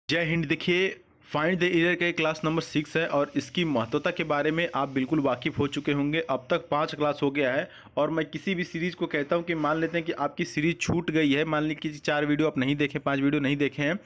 जय हिंद। देखिए, find the error का क्लास नंबर 6 है और इसकी महत्वता के बारे में आप बिल्कुल वाकिफ़ हो चुके होंगे। अब तक 5 क्लास हो गया है और मैं किसी भी सीरीज़ को कहता हूं कि मान लेते हैं कि आपकी सीरीज़ छूट गई है, मान लीजिए कि 4 वीडियो आप नहीं देखे, 5 वीडियो नहीं देखे हैं,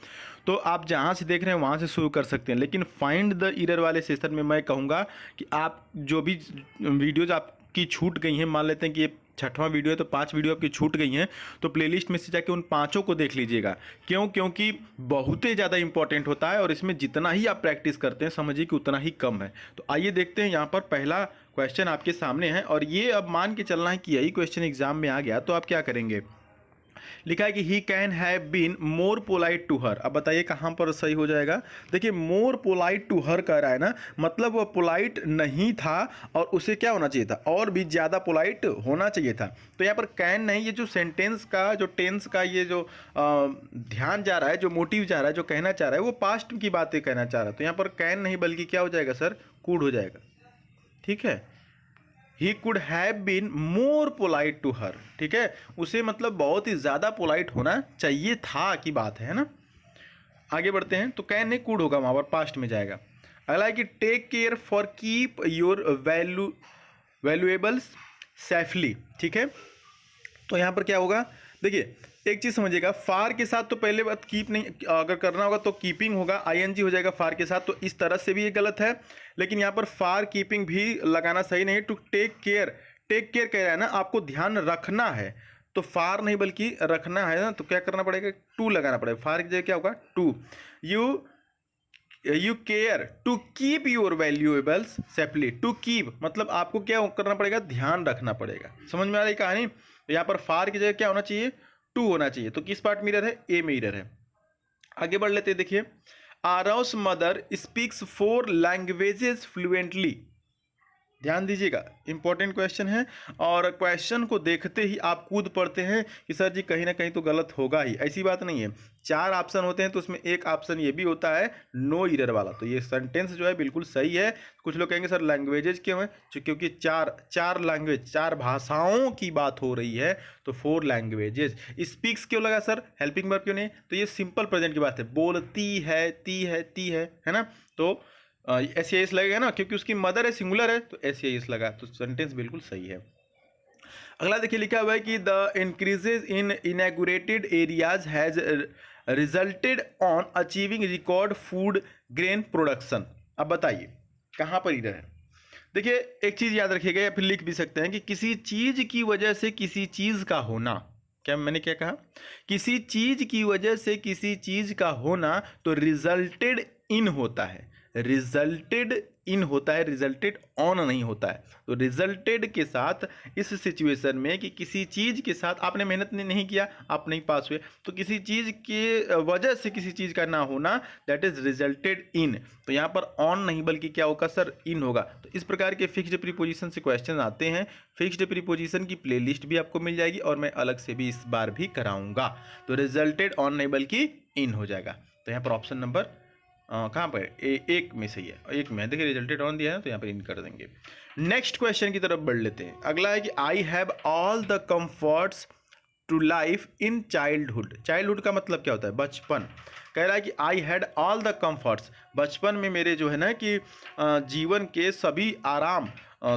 तो आप जहां से देख रहे हैं वहां से शुरू कर सकते हैं। लेकिन फाइंड द एरर वाले सेशन में मैं कहूँगा कि आप जो भी वीडियोज़ आपकी छूट गई हैं, मान लेते हैं कि ये 6वां वीडियो है तो 5 वीडियो आपकी छूट गई हैं, तो प्लेलिस्ट में से जाके उन 5 को देख लीजिएगा। क्योंकि बहुत ही ज़्यादा इंपॉर्टेंट होता है और इसमें जितना ही आप प्रैक्टिस करते हैं समझिए कि उतना ही कम है। तो आइए देखते हैं, यहाँ पर पहला क्वेश्चन आपके सामने है और ये अब मान के चलना है कि यही क्वेश्चन एग्जाम में आ गया तो आप क्या करेंगे। लिखा है कि he can have been more polite to her. अब बताइए कहाँ पर सही हो जाएगा। देखिए, मोर पोलाइट टू हर कह रहा है ना, मतलब वह पोलाइट नहीं था और उसे क्या होना चाहिए था, और भी ज़्यादा पोलाइट होना चाहिए था। तो यहाँ पर कैन नहीं, ये जो सेंटेंस का जो टेंस का ये जो ध्यान जा रहा है, जो मोटिव जा रहा है, जो कहना चाह रहा है वो पास्ट की बातें कहना चाह रहा है। तो यहाँ पर कैन नहीं बल्कि क्या हो जाएगा सर, कुड हो जाएगा। ठीक है, he could have been more polite to her. ठीक है, उसे मतलब बहुत ही ज़्यादा पोलाइट होना चाहिए था की बात है ना। आगे बढ़ते हैं, तो कैन नहीं कुड होगा, वहाँ पर पास्ट में जाएगा। अगला है कि take care for keep your valuables safely. ठीक है, तो यहाँ पर क्या होगा, देखिए एक चीज़ समझिएगा, फार के साथ तो पहले बात कीप नहीं, अगर करना होगा तो कीपिंग होगा, आईएनजी हो जाएगा फार के साथ, तो इस तरह से भी ये गलत है। लेकिन यहाँ पर फार कीपिंग भी लगाना सही नहीं है। To take care, take care कह रहा है ना, आपको ध्यान रखना है, तो फार नहीं बल्कि रखना है ना, तो क्या करना पड़ेगा, टू लगाना पड़ेगा। फार की जगह क्या होगा, to. You care to keep your valuables safely. To keep मतलब आपको क्या करना पड़ेगा, ध्यान रखना पड़ेगा। समझ में आ रही कहानी। यहाँ पर फार की जगह क्या होना चाहिए, टू होना चाहिए। तो किस पार्ट मिरर है, ए में मिरर है। आगे बढ़ लेते हैं, देखिए आरव's मदर स्पीक्स 4 लैंग्वेजेस फ्लुएंटली। ध्यान दीजिएगा, इंपॉर्टेंट क्वेश्चन है और क्वेश्चन को देखते ही आप कूद पड़ते हैं कि सर जी कहीं ना कहीं तो गलत होगा ही। ऐसी बात नहीं है, 4 ऑप्शन होते हैं तो उसमें एक ऑप्शन ये भी होता है नो एरर वाला। तो ये सेंटेंस जो है बिल्कुल सही है। कुछ लोग कहेंगे सर लैंग्वेजेज क्यों है, क्योंकि चार लैंग्वेज, 4 भाषाओं की बात हो रही है, तो 4 लैंग्वेजेज। स्पीक्स क्यों लगा सर, हेल्पिंग वर्ब क्यों नहीं, तो ये सिंपल प्रेजेंट की बात है, बोलती है, ती है ना। तो एस एस लगेगा ना, क्योंकि उसकी मदर है, सिंगुलर है, तो एस एस लगा, तो सेंटेंस बिल्कुल सही है। अगला देखिए, लिखा हुआ है कि the increases in inaugurated areas has resulted on achieving record food grain production. अब बताइए कहाँ पर इधर है। देखिए एक चीज़ याद रखिएगा या फिर लिख भी सकते हैं कि किसी चीज़ की वजह से किसी चीज़ का होना, क्या मैंने क्या कहा, किसी चीज़ की वजह से किसी चीज़ का होना तो रिजल्टेड इन होता है, रिजल्टेड इन होता है, रिजल्टेड ऑन नहीं होता है। तो रिजल्टेड के साथ इस सिचुएशन में कि किसी चीज़ के साथ आपने मेहनत नहीं किया, आप नहीं पास हुए, तो किसी चीज़ के वजह से किसी चीज़ का ना होना, दैट इज रिजल्टेड इन। तो यहाँ पर ऑन नहीं बल्कि क्या होगा सर, इन होगा। तो इस प्रकार के फिक्स्ड प्रीपोजिशन से क्वेश्चन आते हैं। फिक्स्ड प्रीपोजिशन की प्लेलिस्ट भी आपको मिल जाएगी और मैं अलग से भी इस बार भी कराऊंगा। तो रिजल्टेड ऑन नहीं बल्कि इन हो जाएगा। तो यहाँ पर ऑप्शन नंबर कहाँ पर एक में सही है, एक में देखिए रिजल्टेड ऑन दिया है तो यहाँ पर इन कर देंगे। नेक्स्ट क्वेश्चन की तरफ बढ़ लेते हैं। अगला है कि I have all the comforts to life in childhood. Childhood का मतलब क्या होता है, बचपन। कह रहा है कि I had all the comforts, बचपन में मेरे जो है ना कि जीवन के सभी आराम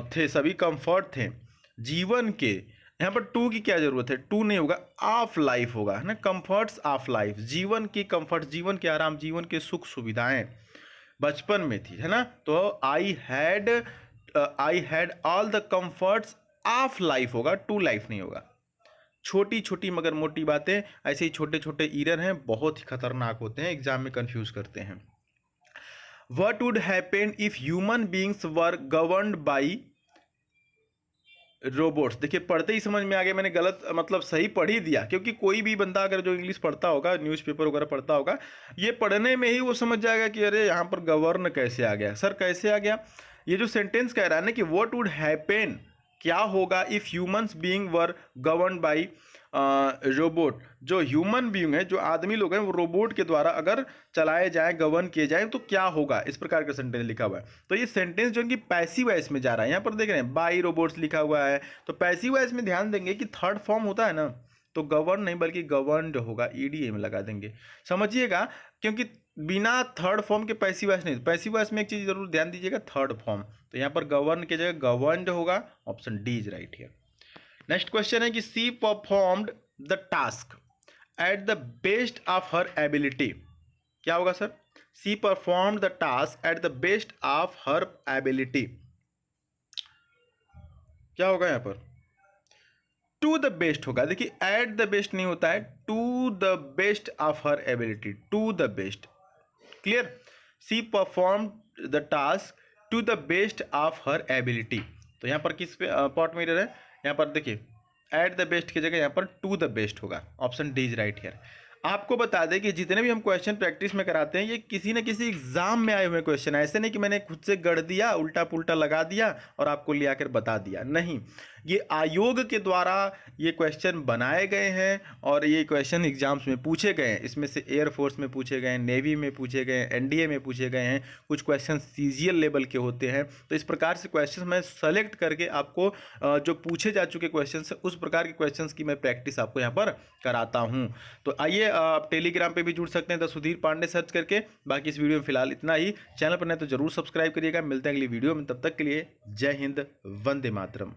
थे, सभी कंफर्ट थे जीवन के। यहाँ पर टू की क्या जरूरत है, टू नहीं होगा, ऑफ लाइफ होगा, है ना, कंफर्ट्स ऑफ लाइफ, जीवन की कंफर्ट, जीवन के आराम, जीवन के सुख सुविधाएं बचपन में थी, है ना। तो I had all the comforts of life होगा, टू लाइफ नहीं होगा। छोटी छोटी मगर मोटी बातें, ऐसे ही छोटे छोटे ईरर हैं, बहुत ही खतरनाक होते हैं, एग्जाम में कंफ्यूज करते हैं। What would happen if human beings were governed by robots. देखिए पढ़ते ही समझ में आ गया, मैंने गलत मतलब सही पढ़ ही दिया, क्योंकि कोई भी बंदा अगर जो इंग्लिश पढ़ता होगा, न्यूज़पेपर वगैरह पढ़ता होगा, ये पढ़ने में ही वो समझ जाएगा कि अरे यहाँ पर गवर्न कैसे आ गया सर, कैसे आ गया। ये जो सेंटेंस कह रहा है ना कि व्हाट वुड हैपन, क्या होगा if humans being were govern by robot. जो ह्यूमन बीइंग है, जो आदमी लोग हैं, वो रोबोट के द्वारा अगर चलाए जाए, गवर्न किए जाए तो क्या होगा, इस प्रकार का सेंटेंस लिखा हुआ है। तो ये सेंटेंस जो है कि पैसिव वॉइस में जा रहा है। यहाँ पर देख रहे हैं बाई रोबोट्स लिखा हुआ है, तो पैसिव वॉइस में ध्यान देंगे कि थर्ड फॉर्म होता है ना, तो गवर्न नहीं बल्कि गवर्नड होगा, ईडी में लगा देंगे, समझिएगा। क्योंकि बिना थर्ड फॉर्म के पैसिव वॉइस नहीं। पैसिव वॉइस में एक चीज़ जरूर ध्यान दीजिएगा, थर्ड फॉर्म, तो यहाँ पर गवर्न की जगह गवर्नड होगा, option D is right here. Next question है कि she performed the task at the best of her ability. क्या होगा sir? She performed the task at the best of her ability, क्या होगा यहाँ पर? टू द बेस्ट होगा। देखिए एट द बेस्ट नहीं होता है, to the best of her ability, to the best. Clear? She perform the task to the best of her ability, तो यहाँ पर किस पे पॉट मिरर है? यहाँ पर देखिए एट द बेस्ट की जगह यहाँ पर टू द बेस्ट होगा, option D is right here. आपको बता दें कि जितने भी हम क्वेश्चन प्रैक्टिस में कराते हैं ये किसी न किसी एग्जाम में आए हुए क्वेश्चन है, ऐसे नहीं कि मैंने खुद से गढ़ दिया, उल्टा पुल्टा लगा दिया और आपको ले आकर बता दिया, नहीं। ये आयोग के द्वारा ये क्वेश्चन बनाए गए हैं और ये क्वेश्चन एग्जाम्स में पूछे गए हैं। इसमें से एयरफोर्स में पूछे गए हैं, नेवी में पूछे गए हैं, एनडीए में पूछे गए हैं, कुछ क्वेश्चन सीजीएल लेवल के होते हैं। तो इस प्रकार से क्वेश्चन मैं सेलेक्ट करके आपको जो पूछे जा चुके क्वेश्चन है उस प्रकार के क्वेश्चन की मैं प्रैक्टिस आपको यहाँ पर कराता हूँ। तो आइए आप टेलीग्राम पे भी जुड़ सकते हैं, द सुधीर पांडे सर्च करके। बाकी इस वीडियो में फिलहाल इतना ही। चैनल पर नहीं तो जरूर सब्सक्राइब करिएगा। मिलते हैं अगली वीडियो में, तब तक के लिए जय हिंद, वंदे मातरम।